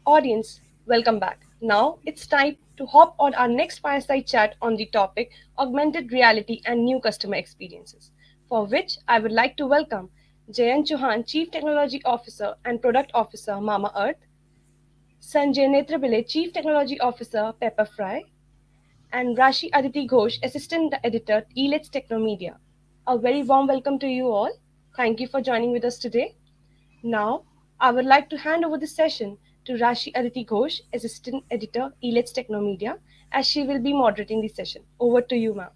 Audience, welcome back. Now it's time to hop on our next fireside chat on the topic augmented reality and new customer experiences, for which I would like to welcome Jayant Chauhan, Chief Technology Officer and Product Officer, Mama Earth, Sanjay Netrabile, Chief Technology Officer, Pepperfry, and Rashi Aditi Ghosh, Assistant Editor, Elets Technomedia. A very warm welcome to you all. Thank you for joining with us today. Now, I would like to hand over the session to Rashi Aditi Ghosh, Assistant Editor, Elets Technomedia, as she will be moderating the session. Over to you, ma'am.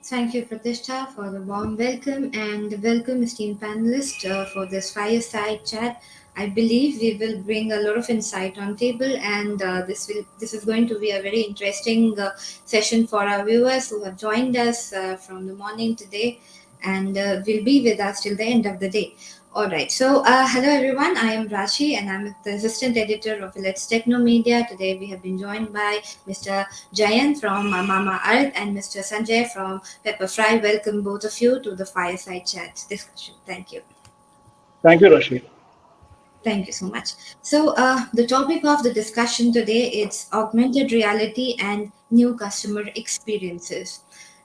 Thank you, Pratishtha, for the warm welcome and welcome, esteemed panelists, for this fireside chat. I believe we will bring a lot of insight on table, and this is going to be a very interesting session for our viewers who have joined us from the morning today, and will be with us till the end of the day. All right. So, hello everyone. I am Rashi, and I'm the assistant editor of Elets Technomedia. Today, we have been joined by Mr. Jayant from Mama Earth and Mr. Sanjay from Pepperfry. Welcome both of you to the fireside chat discussion. Thank you. Thank you, Rashid. Thank you so much. So, the topic of the discussion today is augmented reality and new customer experiences.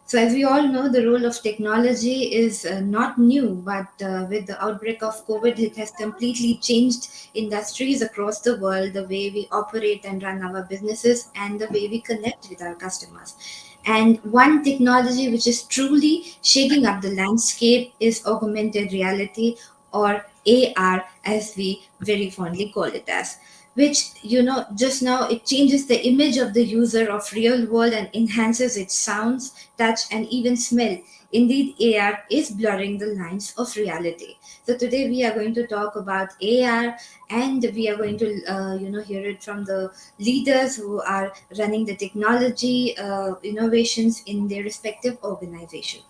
So, as we all know, the role of technology is not new, but with the outbreak of COVID, it has completely changed industries across the world, the way we operate and run our businesses, and the way we connect with our customers. And one technology which is truly shaking up the landscape is augmented reality, or AR, as we very fondly call it as, which, just now it changes the image of the user of real world and enhances its sounds, touch, and even smell. Indeed, AR is blurring the lines of reality. So today we are going to talk about AR, and we are going to, hear it from the leaders who are running the technology innovations in their respective organization.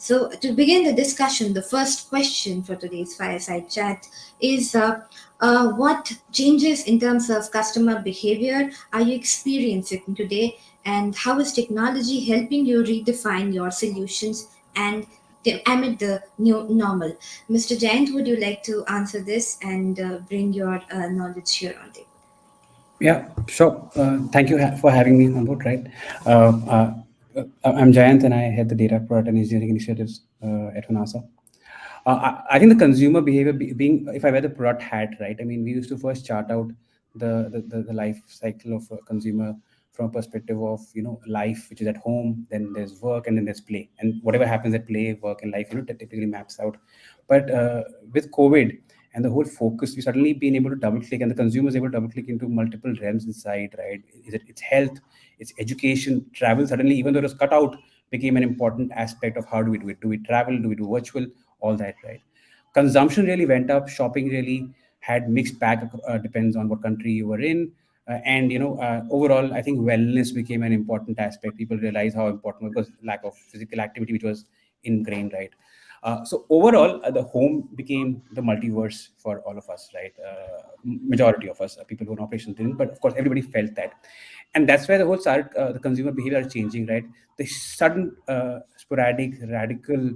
So, to begin the discussion, the first question for today's fireside chat is what changes in terms of customer behavior are you experiencing today, and how is technology helping you redefine your solutions and amid the new normal? Mr. Jayant, would you like to answer this and bring your knowledge here on the Yeah, sure. Thank you for having me on board, right? I'm Jayant and I head the data product and engineering initiatives at NASA. I think the consumer behavior being, if I wear the product hat, right? I mean, we used to first chart out the life cycle of a consumer from a perspective of, life, which is at home, then there's work, and then there's play. And whatever happens at play, work, and life, typically maps out. But with COVID, and the whole focus, we suddenly been able to double click, and the consumer is able to double click into multiple realms inside, right? It's health, it's education, travel. Suddenly, even though it was cut out, became an important aspect of how do we do it. Do we travel? Do we do virtual? All that, right? Consumption really went up. Shopping really had mixed bag. Depends on what country you were in. And overall, I think wellness became an important aspect. People realize how important, because lack of physical activity, which was ingrained, right? So overall, the home became the multiverse for all of us, right? Majority of us, people who are in operations didn't, but of course, everybody felt that, and that's where the whole the consumer behavior is changing, right? The sudden, sporadic, radical,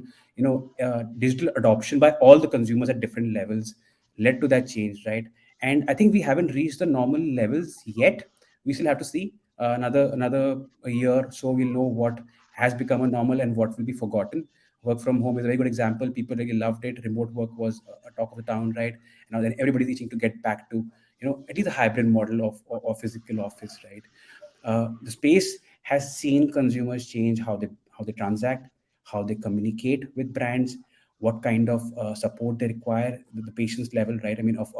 digital adoption by all the consumers at different levels led to that change, right? And I think we haven't reached the normal levels yet. We still have to see another year, so we'll know what has become a normal and what will be forgotten. Work from home is a very good example. People really loved it. Remote work was a talk of the town, right? Then everybody's itching to get back to, at least a hybrid model of physical office, right? The space has seen consumers change how they transact, how they communicate with brands, what kind of support they require, the patient's level, right? I mean, of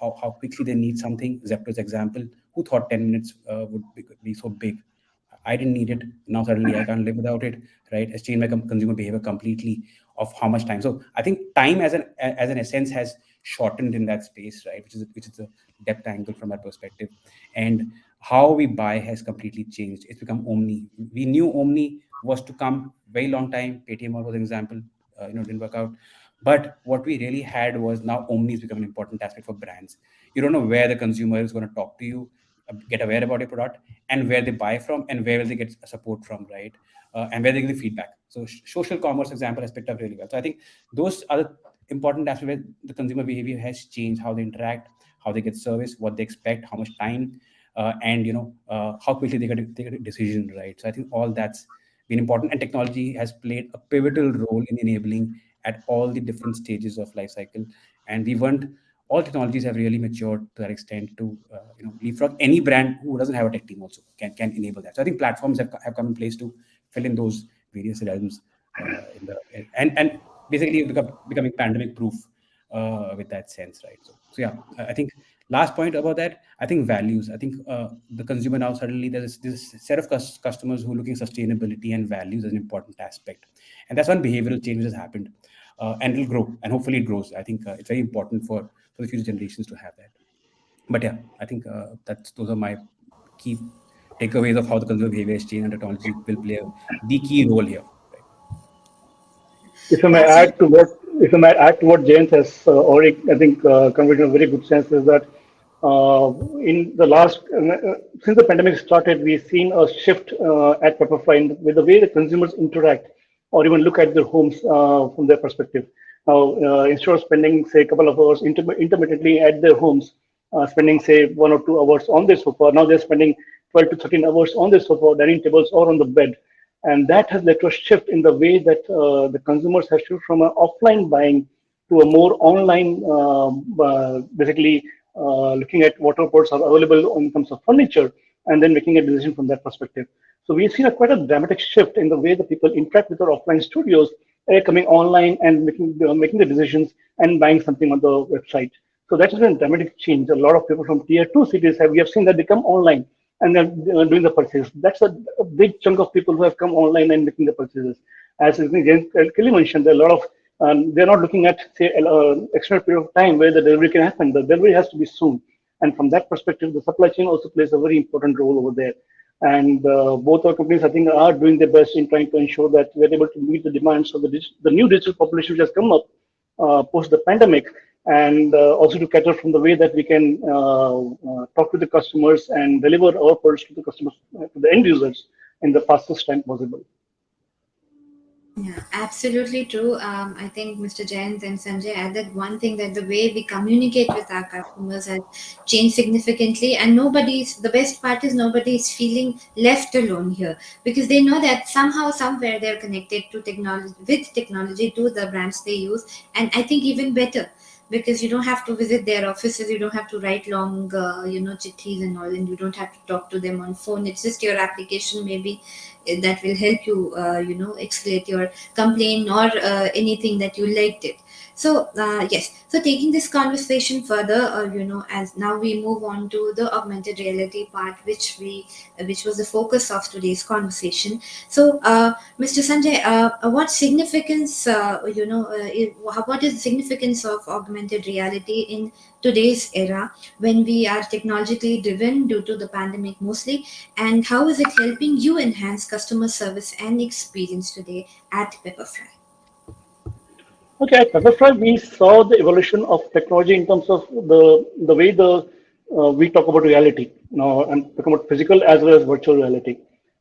how quickly they need something. Zepto's example, who thought 10 minutes would be so big? I didn't need it. Now suddenly I can't live without it, right? It's changed my consumer behavior completely of how much time. So I think time as an essence has shortened in that space, right? Which is a depth angle from that perspective. And how we buy has completely changed. It's become omni. We knew omni was to come very long time. Paytm was an example, didn't work out. But what we really had was, now omni has become an important aspect for brands. You don't know where the consumer is going to talk to you, get aware about your product, and where they buy from, and where will they get support from, right? And where they give the feedback. So social commerce example has picked up really well. So I think those are the important aspects where the consumer behavior has changed, how they interact, how they get service, what they expect, how much time, and how quickly they get a decision, right? So I think all that's been important, and technology has played a pivotal role in enabling at all the different stages of life cycle. And we weren't all technologies have really matured to that extent to leapfrog any brand who doesn't have a tech team also can enable that. So I think platforms have come in place to fill in those various realms in the and basically becoming pandemic proof with that sense, right? So yeah, I think last point about that, I think values. I think the consumer now suddenly there's this set of customers who are looking sustainability and values as an important aspect, and that's when behavioral change has happened, and it'll grow, and hopefully it grows. I think it's very important for the future generations to have that. But yeah, I think that's those are my key takeaways of how the consumer behavior has changed, and technology will play the key role here. Right? If I may Absolutely. add to what James has already, I think, conveyed in a very good sense, is that in the last since the pandemic started, we've seen a shift at Pepperfry with the way the consumers interact or even look at their homes from their perspective. Now, instead of spending say a couple of hours intermittently at their homes, spending say 1 or 2 hours on their sofa, now they're spending 12 to 13 hours on their sofa, dining tables, or on the bed, and that has led to a shift in the way that the consumers have shifted from an offline buying to a more online, basically looking at what products are available in terms of furniture, and then making a decision from that perspective. So we've seen quite a dramatic shift in the way that people interact with our offline studios, coming online and making the decisions and buying something on the website. So that has been a dramatic change. A lot of people from tier two cities we have seen that they come online and they're doing the purchase. That's a big chunk of people who have come online and making the purchases. As James Kelly mentioned, there are a lot of they're not looking at say extended period of time where the delivery can happen. The delivery has to be soon, and from that perspective, the supply chain also plays a very important role over there. And both our companies, I think, are doing their best in trying to ensure that we're able to meet the demands of the new digital population which has come up post the pandemic, and also to cater from the way that we can talk to the customers and deliver our products to the customers, to the end users in the fastest time possible. Yeah, absolutely true. I think Mr. Jayant and Sanjay added one thing, that the way we communicate with our customers has changed significantly, and the best part is nobody is feeling left alone here, because they know that somehow, somewhere they're connected to technology, to the brands they use, and I think even better, because you don't have to visit their offices, you don't have to write long, chitties and all, and you don't have to talk to them on phone. It's just your application, maybe that will help you, escalate your complaint or anything that you liked it. So yes, so taking this conversation further, as now we move on to the augmented reality part, which was the focus of today's conversation. So Mr. Sanjay, what significance, what is the significance of augmented reality in today's era, when we are technologically driven due to the pandemic mostly, and how is it helping you enhance customer service and experience today at Pepperfry? Okay, at Pepperfry, we saw the evolution of technology in terms of the way we talk about reality. Now, I'm talking about physical as well as virtual reality.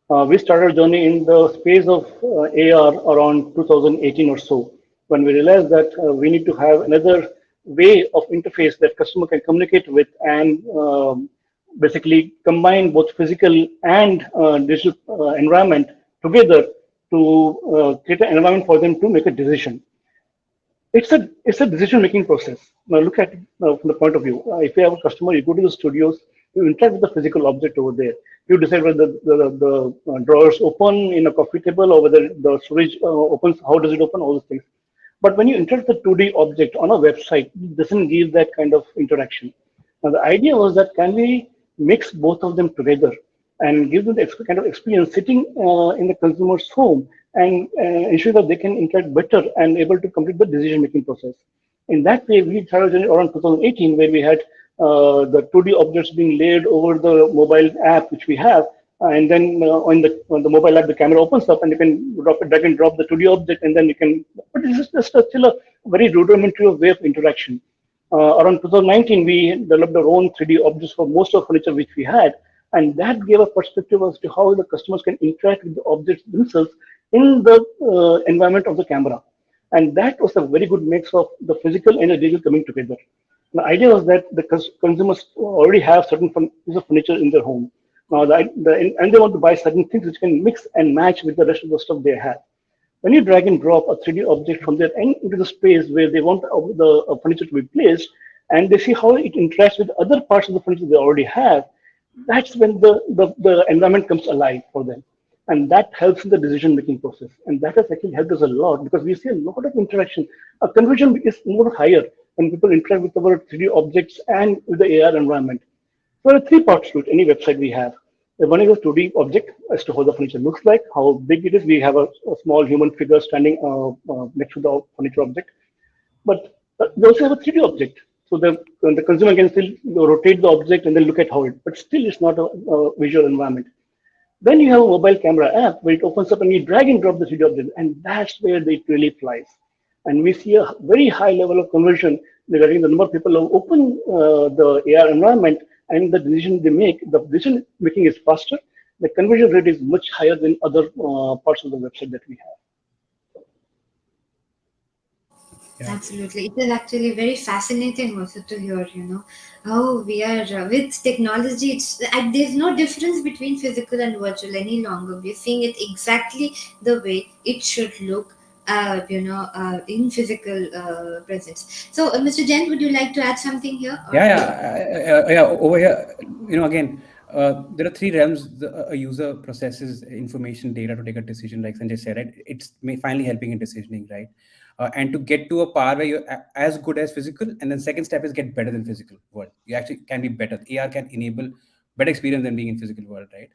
We started a journey in the space of AR around 2018 or so, when we realized that we need to have another way of interface that customer can communicate with, and basically combine both physical and digital environment together to create an environment for them to make a decision. It's a decision making process. Now look at it from the point of view. If you have a customer, you go to the studios, you interact with the physical object over there. You decide whether the drawers open in a coffee table or whether the storage opens. How does it open? All those things. But when you interact with the 2D object on a website, it doesn't give that kind of interaction. Now the idea was that can we mix both of them together and give them the kind of experience sitting in the consumer's home, and ensure that they can interact better and able to complete the decision making process. In that way, we started around 2018, where we had the 2D objects being laid over the mobile app which we have, and then on the mobile app, the camera opens up and you can drag and drop the 2D object, and then you can. But it's just still a very rudimentary way of interaction. Around 2019, we developed our own 3D objects for most of the furniture which we had, and that gave a perspective as to how the customers can interact with the objects themselves in the environment of the camera. And that was a very good mix of the physical and the digital coming together. The idea was that the consumers already have certain pieces of furniture in their home. Now, and they want to buy certain things which can mix and match with the rest of the stuff they have. When you drag and drop a 3D object from their end into the space where they want the furniture to be placed, and they see how it interacts with other parts of the furniture they already have, that's when the environment comes alive for them. And that helps in the decision making process. And that has actually helped us a lot because we see a lot of interaction. A conversion is more higher when people interact with our 3D objects and with the AR environment. So there are three parts to it, any website we have. One is a 2D object as to how the furniture looks like, how big it is. We have a small human figure standing next to the furniture object. But we also have a 3D object. So the consumer can still rotate the object and then look at how it, but still it's not a visual environment. Then you have a mobile camera app where it opens up and you drag and drop the 3D object, and that's where it really flies. And we see a very high level of conversion regarding the number of people who open the AR environment and the decision they make. The decision making is faster. The conversion rate is much higher than other parts of the website that we have. Yeah. Absolutely. It is actually very fascinating also to hear, how we are with technology. There's no difference between physical and virtual any longer. We're seeing it exactly the way it should look, in physical presence. So, Mr. Jain, would you like to add something here? Or Yeah, yeah. Over here, again, there are three realms a user processes information data to take a decision, like Sanjay said, right? It's finally helping in decisioning, right? And to get to a par where you're as good as physical, and then second step is get better than physical world. You actually can be better. AR can enable better experience than being in physical world, right?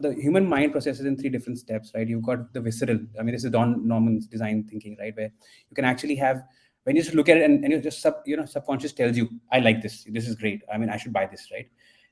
The human mind processes in three different steps, right? You've got the visceral. I mean, this is Don Norman's design thinking, right? Where you can actually have when you just look at it and you just subconscious tells you, I like this is great, I mean, I should buy this, right?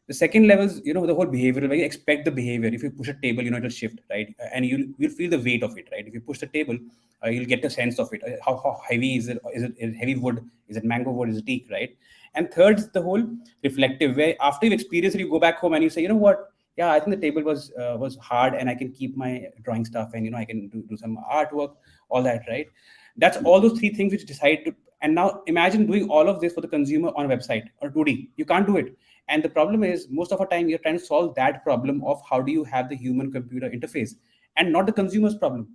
The second level is the whole behavioral, where you expect the behavior. If you push a table, it'll shift, right? And you'll feel the weight of it, right? If you push the table, you'll get a sense of it. How heavy is it? Is it heavy wood? Is it mango wood? Is it teak, right? And third is the whole reflective, where after you've experienced it, you go back home and you say, you know what, yeah, I think the table was hard, and I can keep my drawing stuff, and I can do some artwork, all that, right? That's all those three things which decide to. And now imagine doing all of this for the consumer on a website or 2D. You can't do it. And the problem is, most of our time you're trying to solve that problem of how do you have the human computer interface, and not the consumer's problem.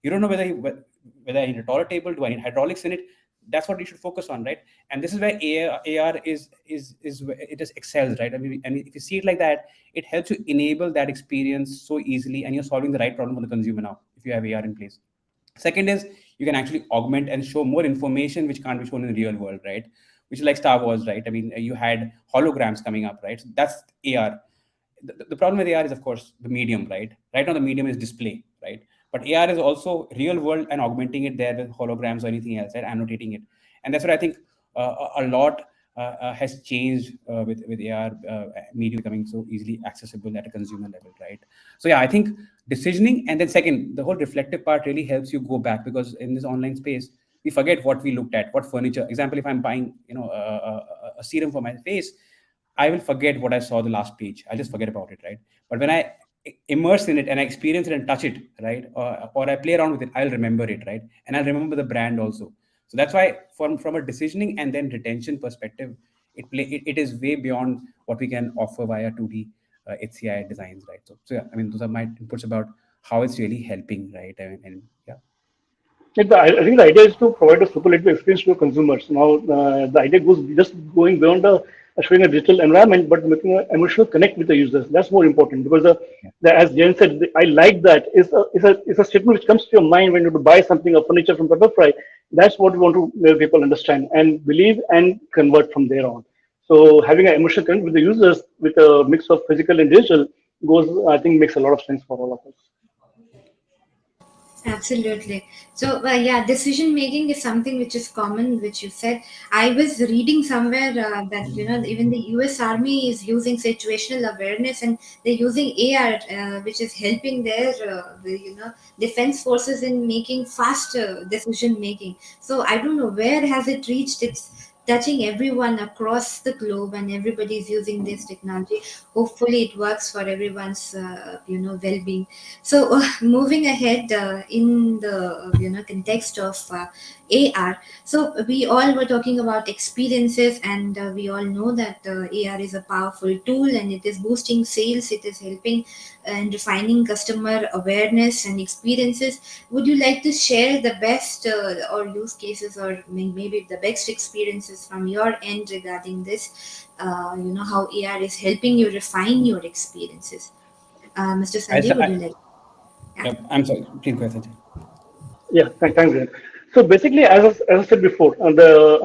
You don't know whether I need a taller table, do I need hydraulics in it? That's what you should focus on, right? And this is where AR is where it just excels, right? I mean, if you see it like that, it helps you enable that experience so easily, and you're solving the right problem for the consumer now if you have AR in place. Second is you can actually augment and show more information which can't be shown in the real world, right? Which is like Star Wars, right? I mean, you had holograms coming up, right? So that's AR. The problem with AR is, of course, the medium, right? Right now, the medium is display, right? But AR is also real world and augmenting it there with holograms or anything else, right? Annotating it, and that's what I think a lot has changed with AR media becoming so easily accessible at a consumer level, right? So yeah, I think decisioning, and then second, the whole reflective part really helps you go back, because in this online space we forget what we looked at, what furniture. Example, if I'm buying a serum for my face, I will forget what I saw the last page. I'll just forget about it, right? But when I immerse in it and I experience it and touch it, right, or I play around with it, I'll remember it, right? And I'll remember the brand also. So that's why, from a decisioning and then retention perspective, it is way beyond what we can offer via 2D HCI designs, right? So yeah, I mean, those are my inputs about how it's really helping, right? And yeah. I think the idea is to provide a superlative experience to consumers. Now, the idea goes just going beyond showing a digital environment, but making an emotional connect with the users. That's more important because, as Jen said, I like that. It's a statement which comes to your mind when you buy something, or furniture from Pepperfry. That's what we want to make people understand and believe and convert from there on. So, having an emotional connect with the users with a mix of physical and digital I think, makes a lot of sense for all of us. Absolutely. So, yeah, decision making is something which is common, which you said. I was reading somewhere that, even the US Army is using situational awareness, and they're using AR, which is helping their, defense forces in making faster decision making. So, I don't know where has it reached its touching everyone across the globe, and everybody is using this technology. Hopefully it works for everyone's well-being. So moving ahead, in the context of AR, so we all were talking about experiences, and we all know that AR is a powerful tool, and it is boosting sales, it is helping and refining customer awareness and experiences. Would you like to share the best or use cases, or maybe the best experiences from your end regarding this? How AR is helping you refine your experiences. Mr. I, Sanjay, would you I, like? Yeah. I'm sorry, please go ahead, Sanjay. Yeah, thanks, Grant. So basically, as I said before, the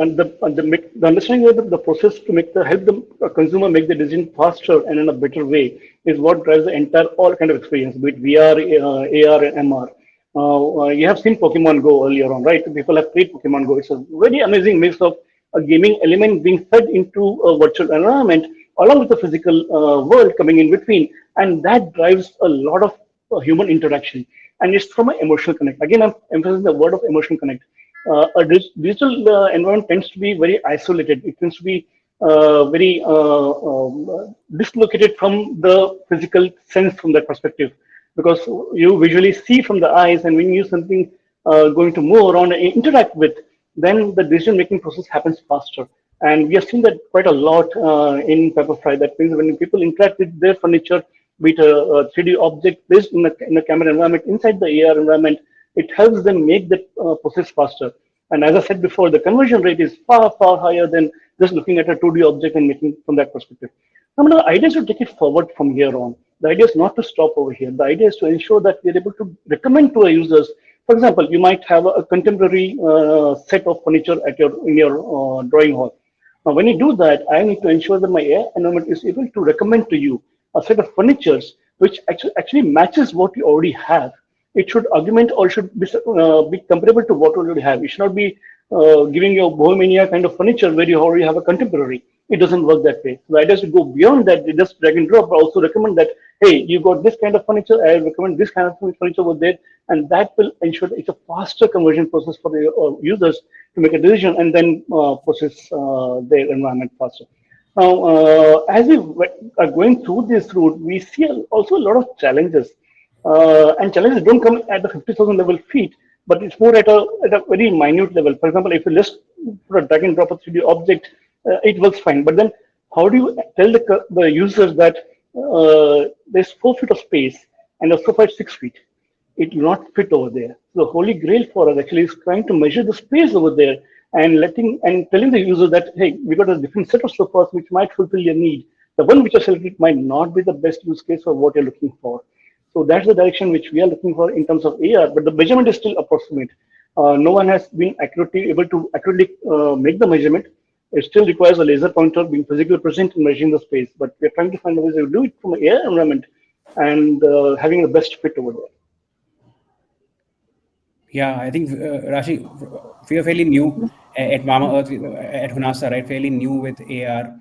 understanding of the process to make the help the consumer make the decision faster and in a better way is what drives the entire all kind of experience, be it VR, AR, and MR. You have seen Pokemon Go earlier on, right? People have played Pokemon Go. It's a very amazing mix of a gaming element being fed into a virtual environment along with the physical world coming in between, and that drives a lot of human interaction, and it's from an emotional connect. Again, I'm emphasizing the word of emotional connect. A digital environment tends to be very isolated. It tends to be very dislocated from the physical sense from that perspective, because you visually see from the eyes, and when you something going to move around and interact with, then the decision making process happens faster. And we have seen that quite a lot in Pepperfry. That means when people interact with their furniture, be it a 3D object placed in a camera environment inside the AR environment, it helps them make that process faster. And as I said before, the conversion rate is far, far higher than just looking at a 2D object and making from that perspective. Now, the idea is to take it forward from here on. The idea is not to stop over here. The idea is to ensure that we're able to recommend to our users. For example, you might have a contemporary set of furniture at your in your drawing hall. Now, when you do that, I need to ensure that my AI environment is able to recommend to you a set of furnitures which actually matches what you already have. It should augment or should be comparable to what you already have. It should not be giving you a bohemia kind of furniture where you already have a contemporary. It doesn't work that way. So the idea is to go beyond that. They just drag and drop, but also recommend that, hey, you got this kind of furniture, I recommend this kind of furniture over there. And that will ensure that it's a faster conversion process for the users to make a decision and then process their environment faster. Now, as we are going through this route, we see also a lot of challenges. And challenges don't come at the 50,000 level feet, but it's more at a very minute level. For example, if you just put a drag and drop a 3D object, it works fine. But then, how do you tell the users that there's 4 feet of space and a sofa at 6 feet? It will not fit over there. So the holy grail for us actually is trying to measure the space over there and letting and telling the user that, hey, we got a different set of sofas which might fulfill your need. The one which is selected might not be the best use case for what you're looking for. So that's the direction which we are looking for in terms of AR, but the measurement is still approximate. No one has been accurately able to accurately make the measurement. It still requires a laser pointer being physically present in measuring the space, but we're trying to find a way to do it from an AR environment and having the best fit over there. Yeah, I think Rashi, we are fairly new at Mama Earth, at Hunasa, right? Fairly new with AR.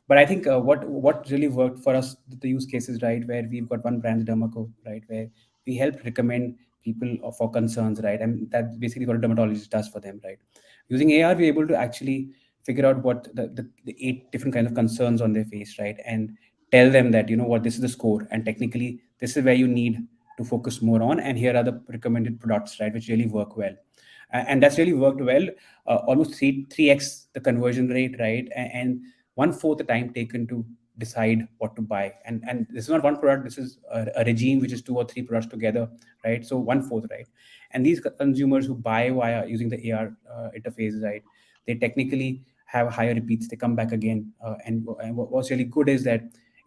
But I think what really worked for us, the use cases, right, where we've got one brand, Dermaco, right, where we help recommend people for concerns, right, and that's basically what a dermatologist does for them, right. Using AR, we're able to actually figure out what the 8 different kinds of concerns on their face, right, and tell them that, you know what, this is the score, and technically this is where you need to focus more on, and here are the recommended products, right, which really work well. And that's really worked well, almost 3x the conversion rate, right, and one-fourth the time taken to decide what to buy. And this is not one product, this is a regime which is 2 or 3 products together, right, so one-fourth, right. And these consumers who buy via using the AR interface, right, they technically have higher repeats, they come back again, and what's really good is that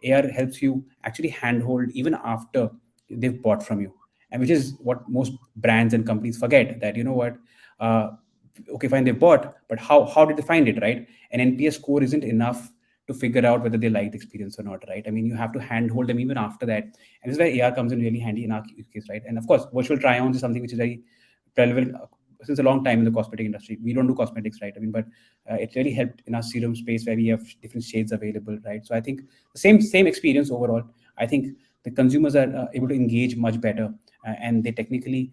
AR helps you actually handhold even after they've bought from you, and which is what most brands and companies forget, that, you know what, uh, okay, fine, they bought, but how did they find it, right? An NPS score isn't enough to figure out whether they like the experience or not, right? I mean, you have to handhold them even after that, and this is where AR comes in really handy in our case, right? And of course, virtual try-ons is something which is very relevant since a long time in the cosmetic industry. We don't do cosmetics, right? I mean, but it really helped in our serum space where we have different shades available, right? So I think the same experience overall. I think the consumers are able to engage much better, and they technically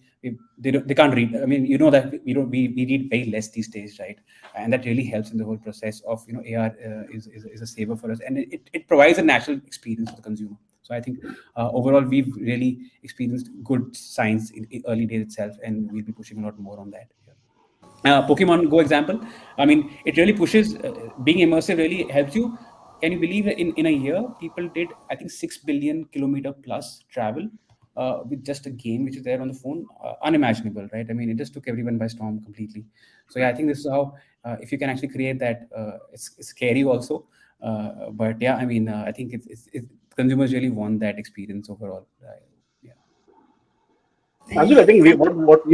they can't read. I mean, you know that we read very less these days, right? And that really helps in the whole process of AR is a saver for us, and it provides a natural experience for the consumer. So I think overall we've really experienced good science in early days itself, and we'll be pushing a lot more on that. Yeah. Pokemon Go example. I mean, it really pushes being immersive. Really helps you. Can you believe that in a year people did I think 6 billion kilometer plus travel with just a game which is there on the phone? Unimaginable, right? I mean, it just took everyone by storm completely. So yeah, I think this is how if you can actually create that, it's scary also. But yeah, I mean, I think it's consumers really want that experience overall. Yeah. Actually, I think Thank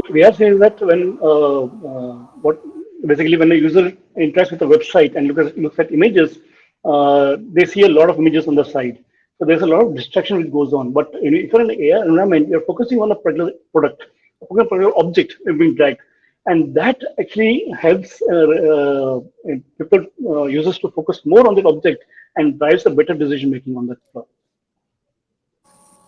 we are saying that when what basically when the user interacts with the website and looks at images, they see a lot of images on the side. So there's a lot of distraction which goes on. But if you're in an AI environment, you're focusing on a particular product, a particular object being dragged, and that actually helps people users to focus more on that object and drives a better decision making on that.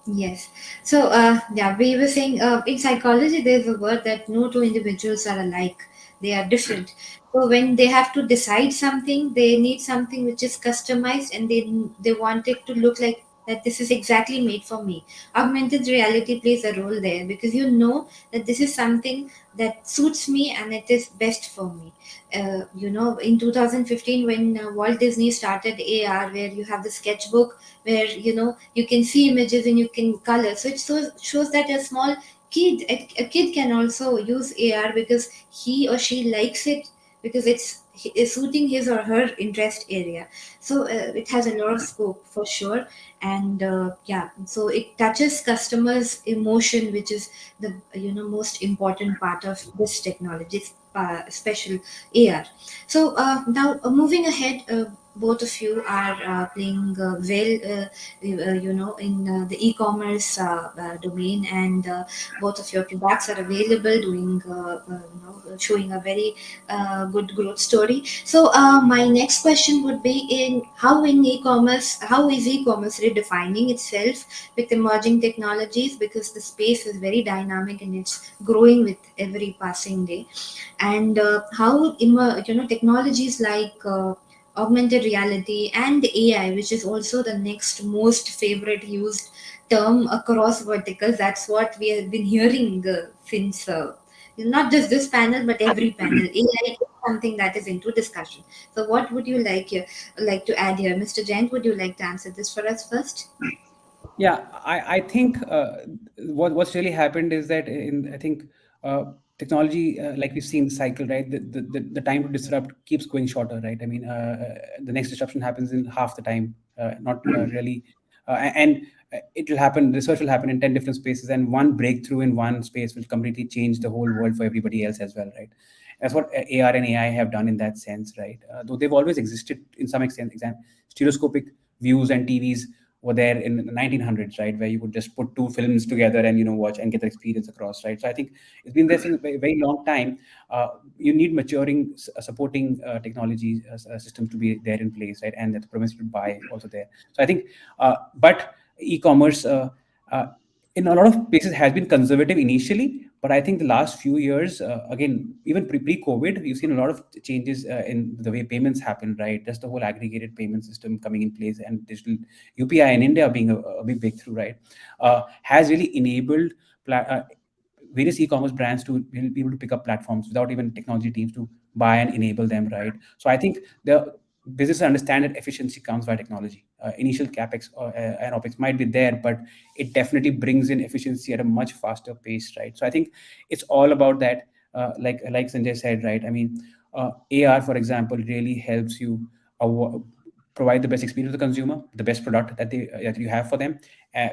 Yes. So, yeah, we were saying in psychology, there's a word that no two individuals are alike. They are different. So when they have to decide something, they need something which is customized, and they want it to look like that this is exactly made for me. Augmented reality plays a role there because you know that this is something that suits me and it is best for me. In 2015, when Walt Disney started AR, where you have the sketchbook, where you can see images and you can color. So it shows that a small kid, a kid can also use AR because he or she likes it, because it's suiting his or her interest area. So it has a lot of scope for sure. And yeah, so it touches customers emotion, which is the most important part of this technology, special AR. So now, moving ahead, both of you are playing in the e-commerce domain, and both of your products are available, doing showing a very good growth story. So my next question would be, in how is e-commerce redefining itself with emerging technologies, because the space is very dynamic and it's growing with every passing day. And how technologies like augmented reality and AI, which is also the next most favorite used term across verticals. That's what we have been hearing since not just this panel, but every panel. AI is something that is into discussion. So what would you like to add here? Mr. Jain, would you like to answer this for us first? Yeah, I think what's really happened is that in I think technology, like we've seen the cycle, right? The time to disrupt keeps going shorter, right? I mean, the next disruption happens in half the time, not really, and it will happen. Research will happen in 10 different spaces, and one breakthrough in one space will completely change the whole world for everybody else as well, right? That's what AR and AI have done in that sense, right? Though they've always existed in some extent. Stereoscopic views and TVs were there in the 1900s, right, where you could just put two films together and watch and get the experience across, right? So I think it's been there since a very, very long time. You need maturing supporting technology systems to be there in place, right, and that propensity to buy also there. So I think, but e-commerce. In a lot of places has been conservative initially, but I think the last few years, again, even pre-COVID, we've seen a lot of changes in the way payments happen, right? Just the whole aggregated payment system coming in place, and digital UPI in India being a big breakthrough, right? Has really enabled various e-commerce brands to be able to pick up platforms without even technology teams to buy and enable them, right? So I think the businesses understand that efficiency comes by technology. Initial capex and opex might be there, but it definitely brings in efficiency at a much faster pace, right? So I think it's all about that. Like Sanjay said, right? I mean, AR, for example, really helps you provide the best experience to the consumer, the best product that you have for them,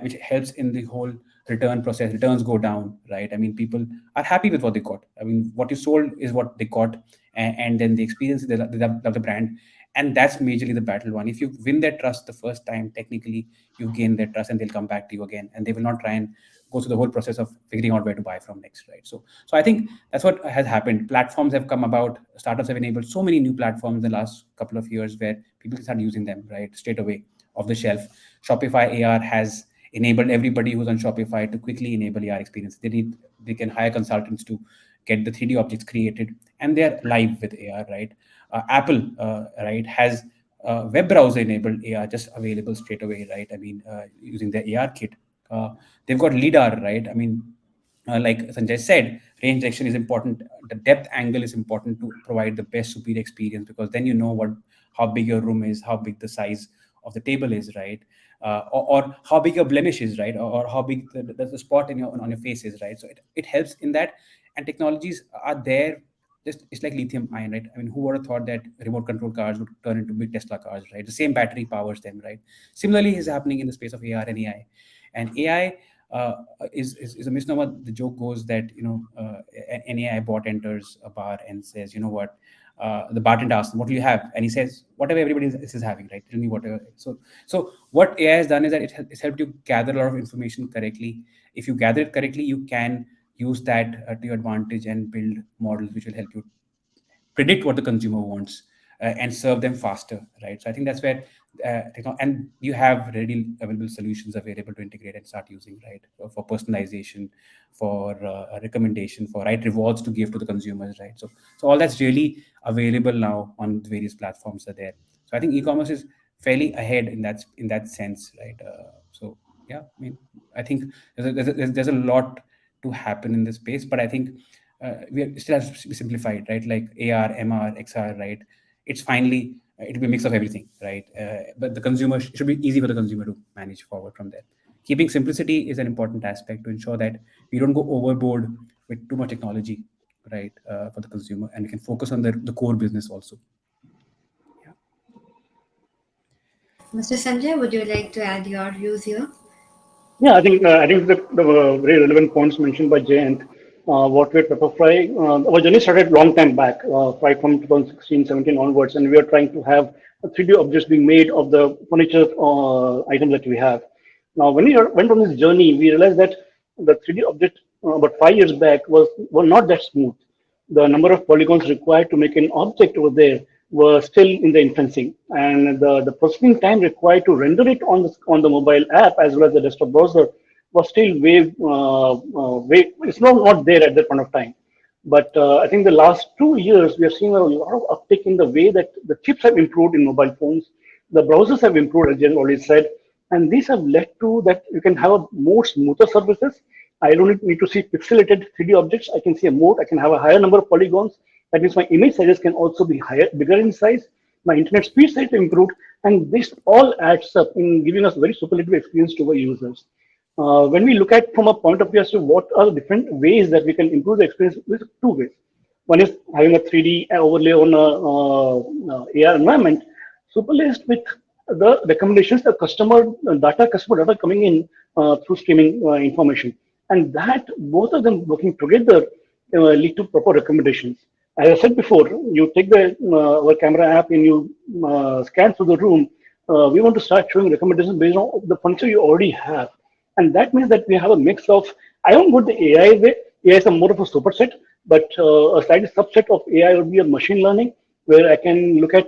which helps in the whole return process. Returns go down, right? I mean, people are happy with what they got. I mean, what you sold is what they got, and then the experience, they love the brand, and that's majorly the battle one. If you win their trust the first time, technically you've gained their trust, and they'll come back to you again, and they will not try and go through the whole process of figuring out where to buy from next, right? So I think that's what has happened. Platforms have come about, startups have enabled so many new platforms in the last couple of years where people can start using them right straight away off the shelf. Shopify AR has enabled everybody who's on Shopify to quickly enable AR experience. They can hire consultants to get the 3D objects created, and they're live with AR, right? Apple, right, has web browser enabled AR just available straight away, right? I mean, using the AR kit. They've got LiDAR, right? I mean, like Sanjay said, range detection is important. The depth angle is important to provide the best superior experience, because then you know how big your room is, how big the size of the table is, right? Or how big your blemish is, right? Or how big the spot on your face is, right? So it helps in that, and technologies are there. Just it's like lithium ion, right? I mean, who would have thought that remote control cars would turn into big Tesla cars, right? The same battery powers them, right? Similarly, is happening in the space of AR and AI. And AI is a misnomer. The joke goes that an AI bot enters a bar and says, you know what, the bartender asks him, what do you have? And he says, whatever everybody is having, right? Tell me whatever. So what AI has done is that it's helped you gather a lot of information correctly. If you gather it correctly, you can use that to your advantage and build models which will help you predict what the consumer wants and serve them faster, right? So I think that's where and you have readily available solutions available to integrate and start using, right? For personalization, for recommendation, for right rewards to give to the consumers, right? So all that's really available now on the various platforms are there. So I think e-commerce is fairly ahead in that sense, right? So yeah, I mean, I think there's a lot to happen in this space, but I think we still has to be simplified, right? Like AR, MR, XR, right? It's finally it'll be a mix of everything, right? But the consumer it should be easy for the consumer to manage forward from there. Keeping simplicity is an important aspect to ensure that we don't go overboard with too much technology, right? For the consumer, and we can focus on the core business also. Yeah. Mr. Sanjay, would you like to add your views here? Yeah, I think the very relevant points mentioned by Jayant. What we're Pepperfry, our journey started long time back, right from 2016, 17 onwards, and we are trying to have a 3D objects being made of the furniture item that we have. Now, when we went on this journey, we realized that the 3D object about 5 years back were not that smooth. The number of polygons required to make an object over there were still in the infancy, and the processing time required to render it on the mobile app as well as the desktop browser was still way it's not there at that point of time. But I think the last 2 years we are seeing a lot of uptick in the way that the chips have improved in mobile phones, the browsers have improved, as Jen already said, and these have led to that you can have a more smoother services. I don't need to see pixelated 3D objects. I can see a more. I can have a higher number of polygons. That means my image sizes can also be bigger in size. My internet speed size improved, and this all adds up in giving us very superlative experience to our users. When we look at from a point of view as to what are the different ways that we can improve the experience, there's two ways. One is having a 3D overlay on a AR environment, superlaced with the recommendations, the customer data coming in through streaming information, and that both of them working together lead to proper recommendations. As I said before, you take the our camera app and you scan through the room. We want to start showing recommendations based on the function you already have, and that means that we have a mix of. I don't go the AI way. AI is a more of a superset, but a slight subset of AI would be a machine learning, where I can look at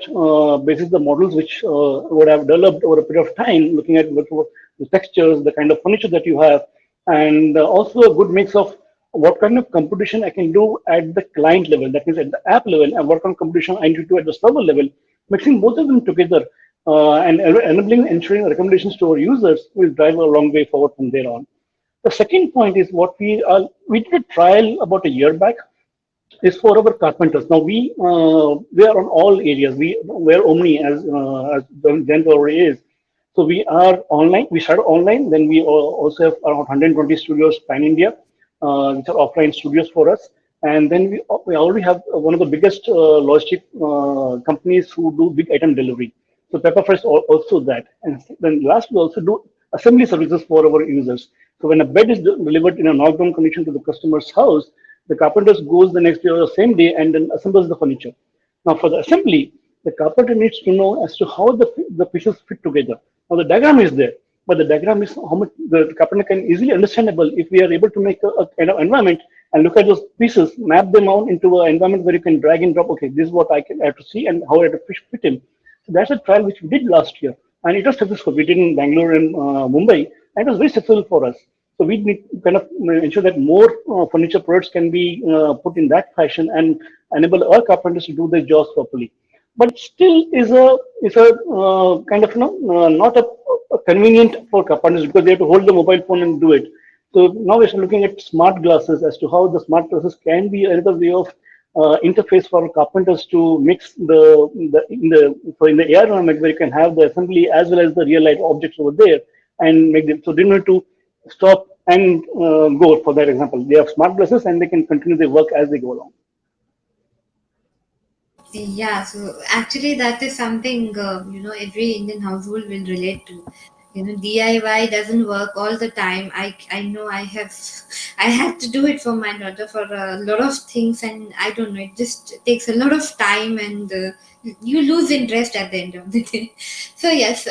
basis the models which would have developed over a period of time, looking at the textures, the kind of furniture that you have, and also a good mix of what kind of computation I can do at the client level, that means at the app level, and what kind of computation I need to do at the server level. Mixing both of them together and enabling ensuring recommendations to our users will drive a long way forward from there on. The second point is what we did a trial about a year back is for our carpenters. Now we are on all areas. We're omni as Jen already is. So we are online. We started online. Then we also have around 120 studios pan India, which are offline studios for us. And then we already have one of the biggest logistic companies who do big item delivery. So Pepperfresh is also that. And then last we also do assembly services for our users. So when a bed is delivered in a knockdown condition to the customer's house, the carpenters goes the next day or the same day and then assembles the furniture. Now for the assembly, the carpenter needs to know as to how the pieces fit together. Now the diagram is there, but the diagram is how much the carpenter can easily understandable if we are able to make a kind of environment and look at those pieces, map them out into an environment where you can drag and drop. Okay, this is what I have to see and how I have to fit in. So that's a trial which we did last year, and it was successful. We did in Bangalore and Mumbai, and it was very successful for us. So we need to kind of ensure that more furniture products can be put in that fashion and enable our carpenters to do their jobs properly. But still is a kind of not a convenient for carpenters because they have to hold the mobile phone and do it. So now we're looking at smart glasses as to how the smart glasses can be another way of interface for carpenters to mix in the AR environment where you can have the assembly as well as the real life objects over there and make them so they don't need to stop and go for that example. They have smart glasses and they can continue their work as they go along. Yeah, so actually, that is something every Indian household will relate to. DIY doesn't work all the time. I know I had to do it for my daughter for a lot of things, and I don't know. It just takes a lot of time, and you lose interest at the end of the day. So yes,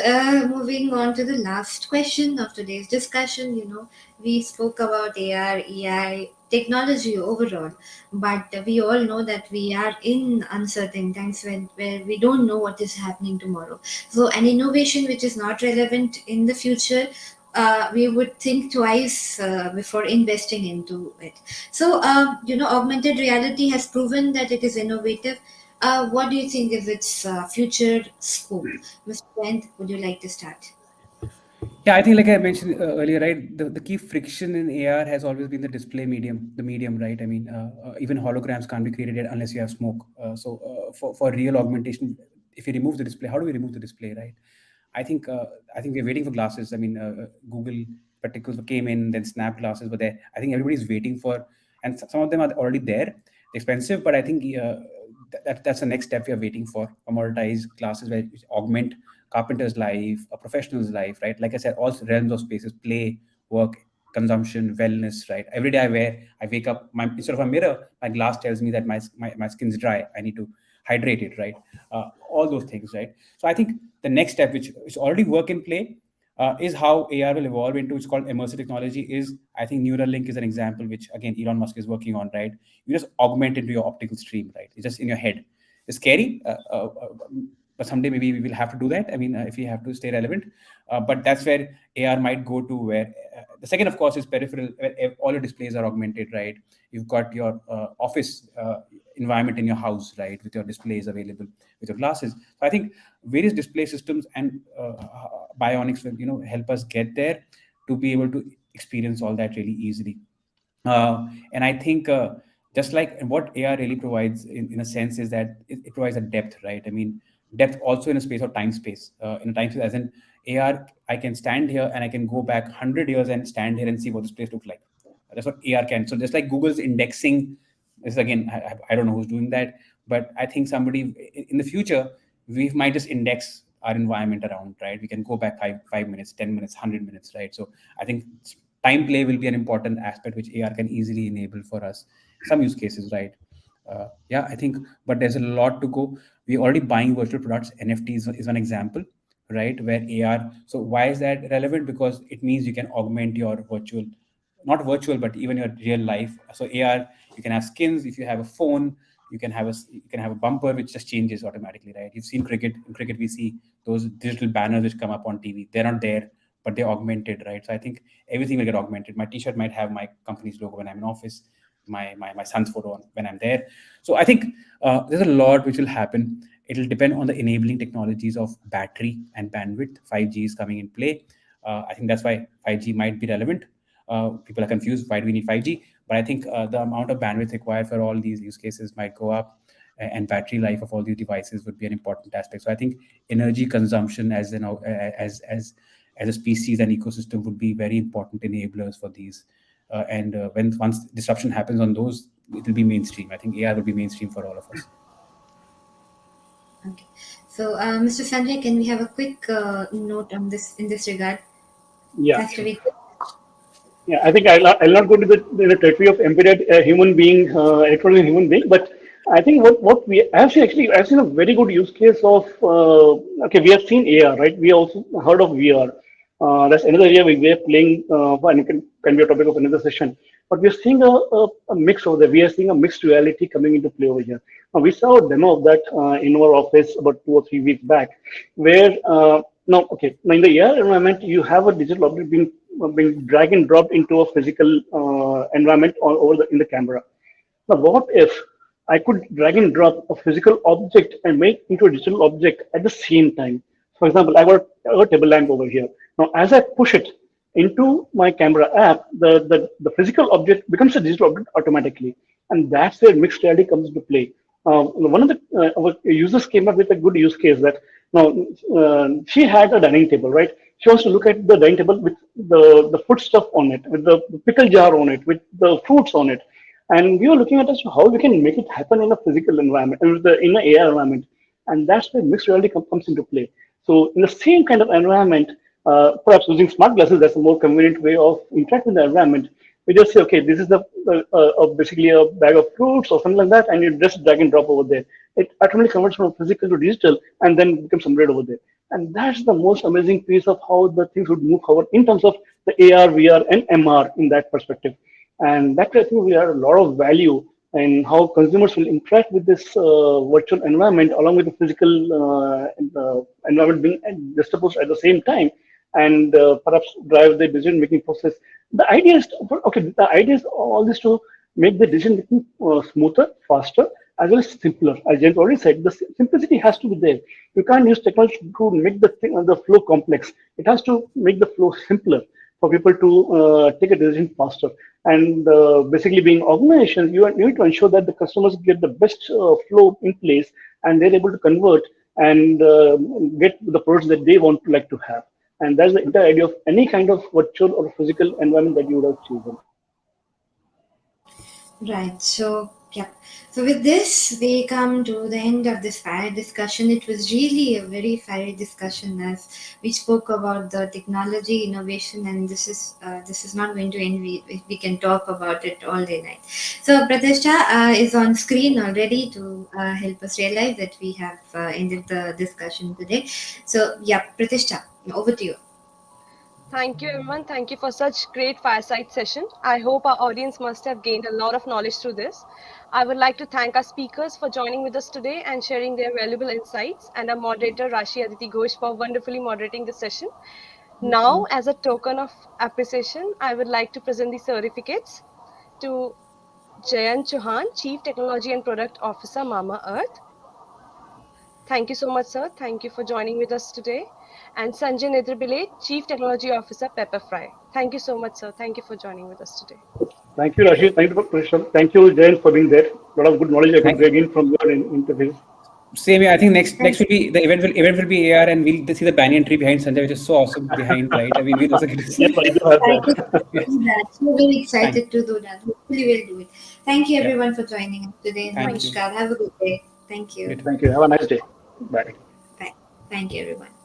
moving on to the last question of today's discussion. We spoke about AR, AI, technology overall, but we all know that we are in uncertain times where we don't know what is happening tomorrow. So an innovation which is not relevant in the future, we would think twice before investing into it. So augmented reality has proven that it is innovative. What do you think is its future scope? Mr. Kent, would you like to start? Yeah, I think like I mentioned earlier, right? The key friction in AR has always been the display medium, the medium, right? I mean, even holograms can't be created unless you have smoke. For real augmentation, if you remove the display, how do we remove the display, right? I think we're waiting for glasses. I mean, Google spectacles came in, then Snap glasses were there. I think everybody's waiting for, and some of them are already there. They're expensive, but I think that's the next step we are waiting for. Commoditized glasses where you augment carpenter's life, a professional's life, right? Like I said, all realms of spaces, play, work, consumption, wellness, right? Every day I wake up, instead of a mirror, my glass tells me that my skin's dry. I need to hydrate it, right? All those things, right? So I think the next step, which is already work in play, is how AR will evolve into. It's called immersive technology. Is I think Neuralink is an example, which again Elon Musk is working on, right? You just augment into your optical stream, right? It's just in your head. It's scary, but someday maybe we will have to do that. I mean, if we have to stay relevant, but that's where AR might go to. Where the second, of course, is peripheral, where all your displays are augmented, right? You've got your office environment in your house, right, with your displays available, with your glasses. So I think various display systems and bionics will help us get there to be able to experience all that really easily. And I think just like what AR really provides in a sense is that it provides a depth, right? I mean, depth also in a space or time space. In a time space, as in AR, I can stand here and I can go back 100 years and stand here and see what this place looks like. That's what AR can. So just like Google's indexing, this again, I don't know who's doing that, but I think somebody in the future, we might just index our environment around, right? We can go back 5 minutes, 10 minutes, 100 minutes, right? So I think time play will be an important aspect which AR can easily enable for us. Some use cases, right? Yeah, I think, but there's a lot to go. We're already buying virtual products. NFTs is an example, right? Where AR. So why is that relevant? Because it means you can augment your virtual, not virtual, but even your real life. So AR, you can have skins. If you have a phone, you can have a bumper which just changes automatically, right? You've seen cricket. In cricket, we see those digital banners which come up on TV. They're not there, but they're augmented, right? So I think everything will get augmented. My T-shirt might have my company's logo when I'm in office, my son's photo when I'm there. So I think there's a lot which will happen. It'll depend on the enabling technologies of battery and bandwidth. 5G is coming in play. I think that's why 5G might be relevant. People are confused. Why do we need 5G? But I think the amount of bandwidth required for all these use cases might go up, and battery life of all these devices would be an important aspect. So I think energy consumption as a species and ecosystem would be very important enablers for these. And when once disruption happens on those, it will be mainstream. I think AI will be mainstream for all of us. Okay. So, Mr. Sanjay, can we have a quick note on this in this regard? It Yeah, has to sure. be. Yeah, I think I'll not go to the territory of embedded human being, electronic human being, but I think what we I've seen a very good use case of okay, we have seen AR, right? We also heard of VR. That's another area we are playing, and it can be a topic of another session. But we're seeing a mix over there. We are seeing a mixed reality coming into play over here. Now, we saw a demo of that in our office about 2 or 3 weeks back, where now, okay, now in the AR environment, you have a digital object being being drag and dropped into a physical environment or in the camera. Now, what if I could drag and drop a physical object and make into a digital object at the same time? For example, I got a table lamp over here. Now, as I push it into my camera app, the physical object becomes a digital object automatically. And that's where mixed reality comes into play. One of our users came up with a good use case that now she had a dining table, right? She wants to look at the dining table with the food stuff on it, with the pickle jar on it, with the fruits on it, and we were looking at as to how we can make it happen in a physical environment, in an AR environment, and that's where mixed reality comes into play. So in the same kind of environment, perhaps using smart glasses, that's a more convenient way of interacting with the environment. We just say, okay, this is basically a bag of fruits or something like that, and you just drag and drop over there. It automatically converts from physical to digital, and then becomes embedded over there. And that's the most amazing piece of how the things would move forward in terms of the AR, VR, and MR in that perspective. And that I think we have a lot of value in how consumers will interact with this virtual environment along with the physical environment being juxtaposed at the same time, and perhaps drive the decision making process. The idea is okay. The idea is all this to make the decision making smoother, faster, as well as simpler. As James already said, the simplicity has to be there. You can't use technology to make the flow complex. It has to make the flow simpler for people to take a decision faster. And basically, being organizations, you need to ensure that the customers get the best flow in place, and they're able to convert and get the products that they want to like to have. And that's the entire idea of any kind of virtual or physical environment that you would have chosen. Right. So, yeah. So, with this, we come to the end of this fire discussion. It was really a very fiery discussion as we spoke about the technology innovation, and this is not going to end. We can talk about it all day night. So, Pratishtha is on screen already to help us realize that we have ended the discussion today. So, yeah, Pratishtha, over to you. Thank you, everyone. Thank you for such great fireside session. I hope our audience must have gained a lot of knowledge through this. I would like to thank our speakers for joining with us today and sharing their valuable insights, and our moderator Rashi Aditi Ghosh for wonderfully moderating the session. Now, as a token of appreciation, I would like to present the certificates to Jayant Chauhan, Chief Technology and Product Officer, Mama Earth. Thank you so much, sir. Thank you for joining with us today. And Sanjay Netrabile, Chief Technology Officer, Pepperfry. Thank you so much, sir. Thank you for joining with us today. Thank you, Rashid. Thank you for question. Thank you, Jayan, for being there. A lot of good knowledge I could Thank, gain from your interviews. same here. I think Thank next will be the event will be AR, and we'll see the banyan tree behind Sanjay, which is so awesome behind, right? I mean, we'll also get to Yes, see. I do have Thank you that. for doing that. We're very Thank, excited to do that. Hopefully, we'll do it. Thank you, yeah, everyone, for joining us today. thank Thank you. you. Namaskar. Have a good day. Thank You you. too. Thank you. Have a nice day. Bye. Bye. Thank you, everyone.